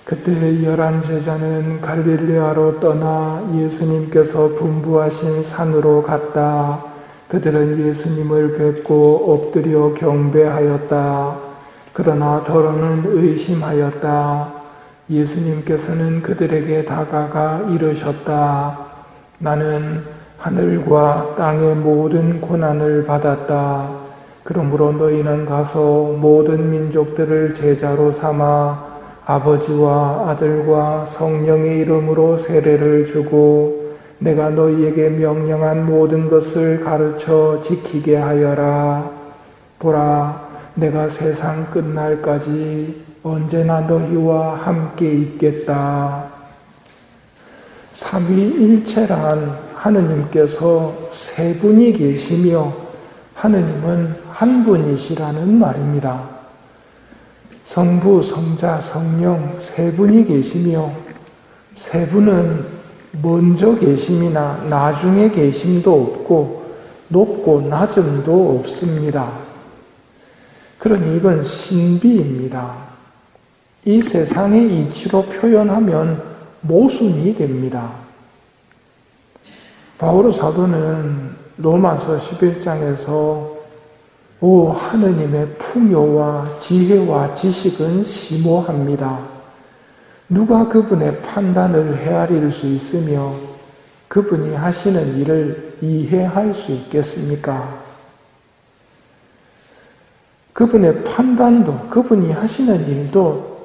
그때 11 제자는 갈릴레아로 떠나 예수님께서 분부하신 산으로 갔다. 그들은 예수님을 뵙고 엎드려 경배하였다. 그러나 더러는 의심하였다. 예수님께서는 그들에게 다가가 이르셨다. 나는 하늘과 땅의 모든 고난을 받았다. 그러므로 너희는 가서 모든 민족들을 제자로 삼아 아버지와 아들과 성령의 이름으로 세례를 주고 내가 너희에게 명령한 모든 것을 가르쳐 지키게 하여라. 보라, 내가 세상 끝날까지 언제나 너희와 함께 있겠다. 삼위일체란 하느님께서 세 분이 계시며 하느님은 한 분이시라는 말입니다. 성부, 성자, 성령 세 분이 계시며 세 분은 먼저 계심이나 나중에 계심도 없고 높고 낮음도 없습니다. 그러니 이건 신비입니다. 이 세상의 이치로 표현하면 모순이 됩니다. 바오로 사도는 로마서 11장에서 오 하느님의 풍요와 지혜와 지식은 심오합니다. 누가 그분의 판단을 헤아릴 수 있으며 그분이 하시는 일을 이해할 수 있겠습니까? 그분의 판단도 그분이 하시는 일도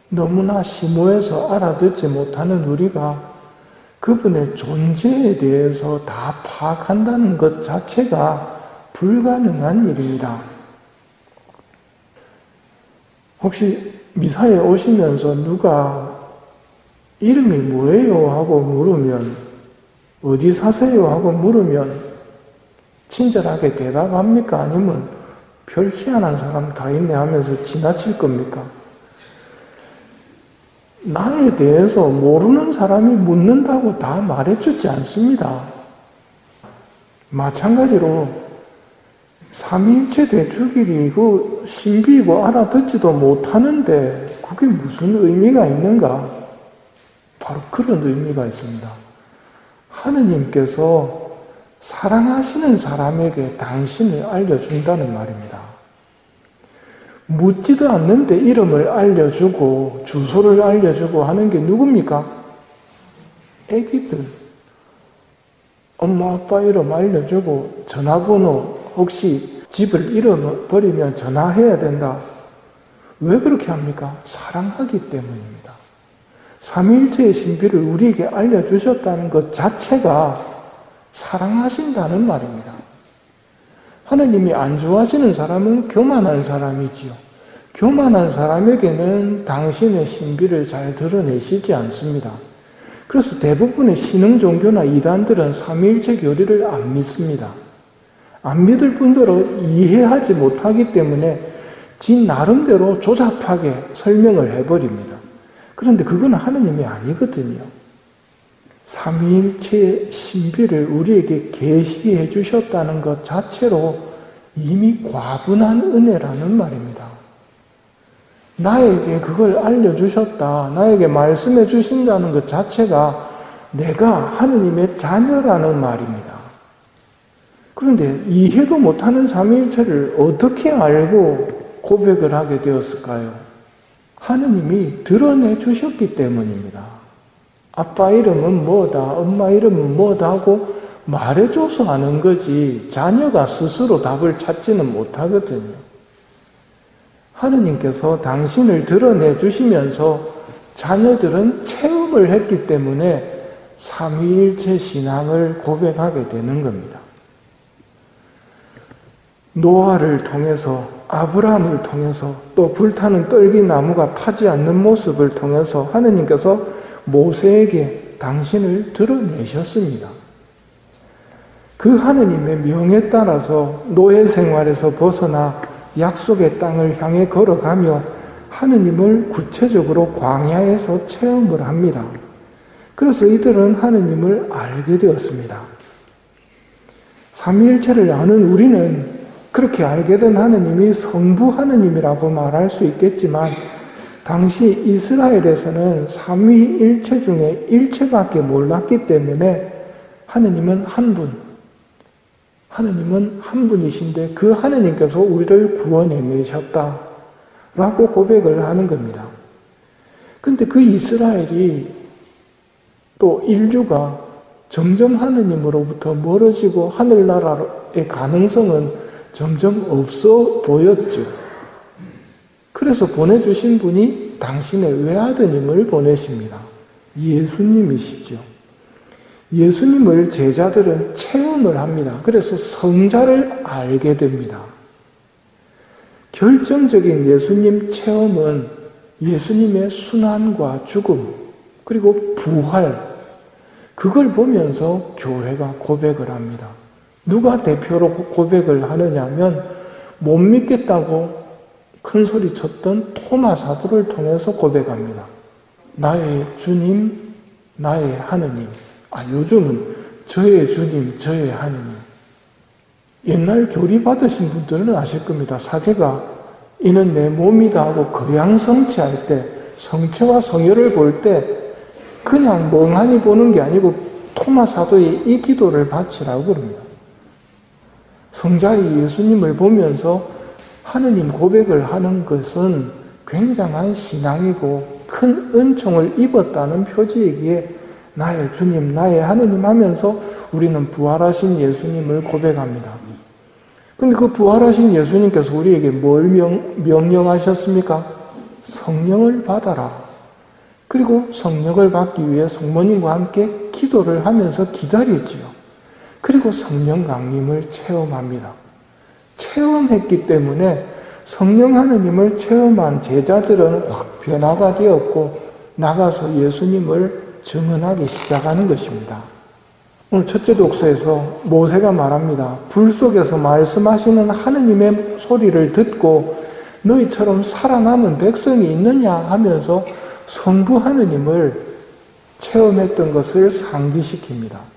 너무나 심오해서 알아듣지 못하는 우리가 그분의 존재에 대해서 다 파악한다는 것 자체가 불가능한 일입니다. 혹시 미사에 오시면서 누가 이름이 뭐예요? 하고 물으면 어디 사세요? 하고 물으면 친절하게 대답합니까? 아니면 별 희한한 사람 다 있네 하면서 지나칠 겁니까? 나에 대해서 모르는 사람이 묻는다고 다 말해주지 않습니다. 마찬가지로 삼위일체 대축일이 그 신비이고 알아듣지도 못하는데 그게 무슨 의미가 있는가? 바로 그런 의미가 있습니다. 하느님께서 사랑하시는 사람에게 당신을 알려준다는 말입니다. 묻지도 않는데 이름을 알려주고 주소를 알려주고 하는 게 누굽니까? 애기들. 엄마 아빠 이름 알려주고 전화번호 혹시 집을 잃어버리면 전화해야 된다. 왜 그렇게 합니까? 사랑하기 때문입니다. 삼위일체의 신비를 우리에게 알려주셨다는 것 자체가 사랑하신다는 말입니다. 하느님이 안 좋아하시는 사람은 교만한 사람이지요. 교만한 사람에게는 당신의 신비를 잘 드러내시지 않습니다. 그래서 대부분의 신흥 종교나 이단들은 삼위일체 교리를 안 믿습니다. 안 믿을 뿐더러 이해하지 못하기 때문에 지 나름대로 조잡하게 설명을 해버립니다. 그런데 그건 하느님이 아니거든요. 삼위일체의 신비를 우리에게 계시해 주셨다는 것 자체로 이미 과분한 은혜라는 말입니다. 나에게 그걸 알려주셨다, 나에게 말씀해 주신다는 것 자체가 내가 하느님의 자녀라는 말입니다. 그런데 이해도 못하는 삼위일체를 어떻게 알고 고백을 하게 되었을까요? 하느님이 드러내 주셨기 때문입니다. 아빠 이름은 뭐다, 엄마 이름은 뭐다 하고 말해줘서 아는 거지 자녀가 스스로 답을 찾지는 못하거든요. 하느님께서 당신을 드러내 주시면서 자녀들은 체험을 했기 때문에 삼위일체 신앙을 고백하게 되는 겁니다. 노아를 통해서, 아브라함을 통해서, 또 불타는 떨기나무가 타지 않는 모습을 통해서 하느님께서 모세에게 당신을 드러내셨습니다. 그 하느님의 명에 따라서 노예 생활에서 벗어나 약속의 땅을 향해 걸어가며 하느님을 구체적으로 광야에서 체험을 합니다. 그래서 이들은 하느님을 알게 되었습니다. 삼위일체를 아는 우리는 그렇게 알게 된 하느님이 성부 하느님이라고 말할 수 있겠지만 당시 이스라엘에서는 삼위일체 중에 일체밖에 몰랐기 때문에 하느님은 한 분이신데 그 하느님께서 우리를 구원해내셨다라고 고백을 하는 겁니다. 근데 그 이스라엘이 또 인류가 점점 하느님으로부터 멀어지고 하늘나라의 가능성은 점점 없어 보였죠. 그래서 보내주신 분이 당신의 외아드님을 보내십니다. 예수님이시죠. 예수님을 제자들은 체험을 합니다. 그래서 성자를 알게 됩니다. 결정적인 예수님 체험은 예수님의 순환과 죽음, 그리고 부활, 그걸 보면서 교회가 고백을 합니다. 누가 대표로 고백을 하느냐면 못 믿겠다고 큰 소리 쳤던 토마 사도를 통해서 고백합니다. 나의 주님, 나의 하느님. 요즘은 저의 주님, 저의 하느님. 옛날 교리 받으신 분들은 아실 겁니다. 사제가 이는 내 몸이다 하고 거양성취할 때, 성체와 성혈을 볼 때 그냥 멍하니 보는 게 아니고 토마 사도의 이 기도를 바치라고 그럽니다. 성자의 예수님을 보면서 하느님 고백을 하는 것은 굉장한 신앙이고 큰 은총을 입었다는 표지이기에 나의 주님, 나의 하느님 하면서 우리는 부활하신 예수님을 고백합니다. 근데 그 부활하신 예수님께서 우리에게 뭘 명령하셨습니까? 성령을 받아라. 그리고 성령을 받기 위해 성모님과 함께 기도를 하면서 기다리지요. 그리고 성령 강림을 체험합니다. 체험했기 때문에 성령 하느님을 체험한 제자들은 확 변화가 되었고 나가서 예수님을 증언하기 시작하는 것입니다. 오늘 첫째 독서에서 모세가 말합니다. 불 속에서 말씀하시는 하느님의 소리를 듣고 너희처럼 살아남은 백성이 있느냐 하면서 성부 하느님을 체험했던 것을 상기시킵니다.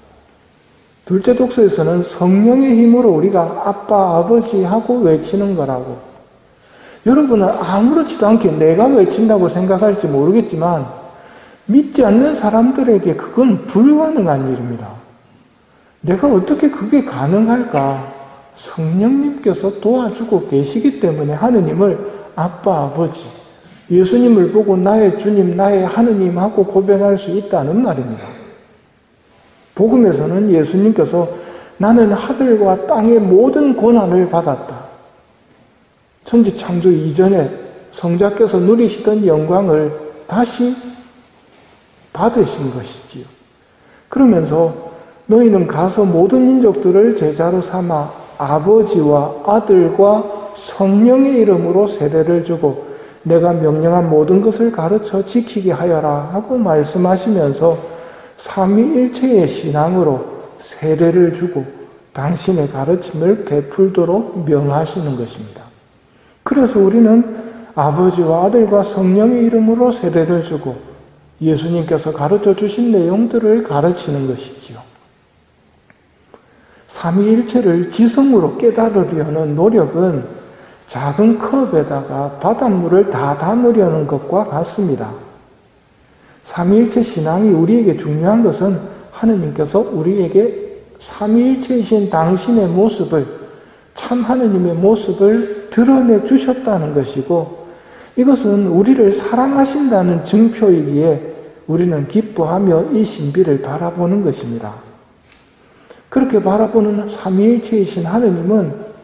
둘째 독서에서는 성령의 힘으로 우리가 아빠, 아버지 하고 외치는 거라고. 여러분은 아무렇지도 않게 내가 외친다고 생각할지 모르겠지만 믿지 않는 사람들에게 그건 불가능한 일입니다. 내가 어떻게 그게 가능할까? 성령님께서 도와주고 계시기 때문에 하느님을 아빠, 아버지, 예수님을 보고 나의 주님, 나의 하느님 하고 고백할 수 있다는 말입니다. 복음에서는 예수님께서 나는 하늘과 땅의 모든 고난을 받았다. 천지 창조 이전에 성자께서 누리시던 영광을 다시 받으신 것이지요. 그러면서 너희는 가서 모든 민족들을 제자로 삼아 아버지와 아들과 성령의 이름으로 세례를 주고 내가 명령한 모든 것을 가르쳐 지키게 하여라 하고 말씀하시면서 삼위일체의 신앙으로 세례를 주고 당신의 가르침을 베풀도록 명하시는 것입니다. 그래서 우리는 아버지와 아들과 성령의 이름으로 세례를 주고 예수님께서 가르쳐 주신 내용들을 가르치는 것이지요. 삼위일체를 지성으로 깨달으려는 노력은 작은 컵에다가 바닷물을 다 담으려는 것과 같습니다. 삼위일체 신앙이 우리에게 중요한 것은 하느님께서 우리에게 삼위일체이신 당신의 모습을, 참 하느님의 모습을 드러내 주셨다는 것이고 이것은 우리를 사랑하신다는 증표이기에 우리는 기뻐하며 이 신비를 바라보는 것입니다. 그렇게 바라보는 삼위일체이신 하느님은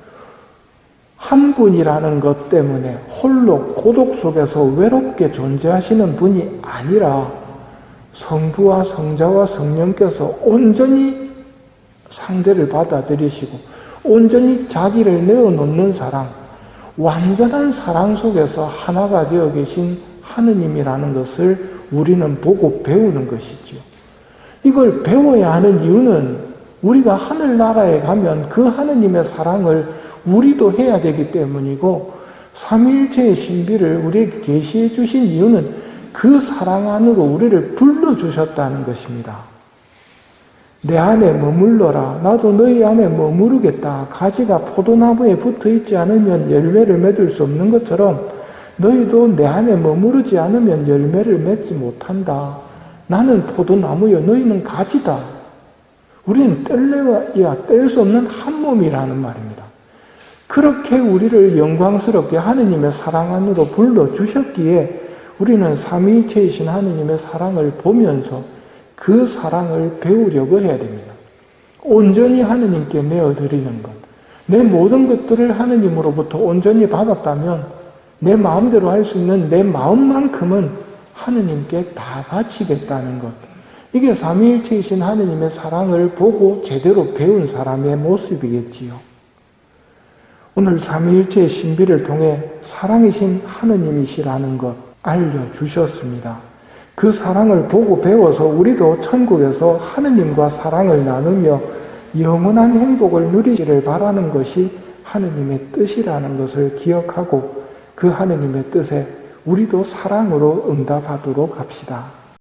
한 분이라는 것 때문에 홀로 고독 속에서 외롭게 존재하시는 분이 아니라 성부와 성자와 성령께서 온전히 상대를 받아들이시고 온전히 자기를 내어놓는 사랑, 완전한 사랑 속에서 하나가 되어 계신 하느님이라는 것을 우리는 보고 배우는 것이지요. 이걸 배워야 하는 이유는 우리가 하늘나라에 가면 그 하느님의 사랑을 우리도 해야 되기 때문이고 삼위일체의 신비를 우리에게 계시해 주신 이유는 그 사랑 안으로 우리를 불러주셨다는 것입니다. 내 안에 머물러라. 나도 너희 안에 머무르겠다. 가지가 포도나무에 붙어있지 않으면 열매를 맺을 수 없는 것처럼 너희도 내 안에 머무르지 않으면 열매를 맺지 못한다. 나는 포도나무여 너희는 가지다. 우리는 뗄래야 뗄 수 없는 한 몸이라는 말입니다. 그렇게 우리를 영광스럽게 하느님의 사랑 안으로 불러주셨기에 우리는 삼위일체이신 하느님의 사랑을 보면서 그 사랑을 배우려고 해야 됩니다. 온전히 하느님께 내어드리는 것. 내 모든 것들을 하느님으로부터 온전히 받았다면 내 마음대로 할 수 있는 내 마음만큼은 하느님께 다 바치겠다는 것. 이게 삼위일체이신 하느님의 사랑을 보고 제대로 배운 사람의 모습이겠지요. 오늘 삼위일체의 신비를 통해 사랑이신 하느님이시라는 것 알려주셨습니다. 그 사랑을 보고 배워서 우리도 천국에서 하느님과 사랑을 나누며 영원한 행복을 누리기를 바라는 것이 하느님의 뜻이라는 것을 기억하고 그 하느님의 뜻에 우리도 사랑으로 응답하도록 합시다.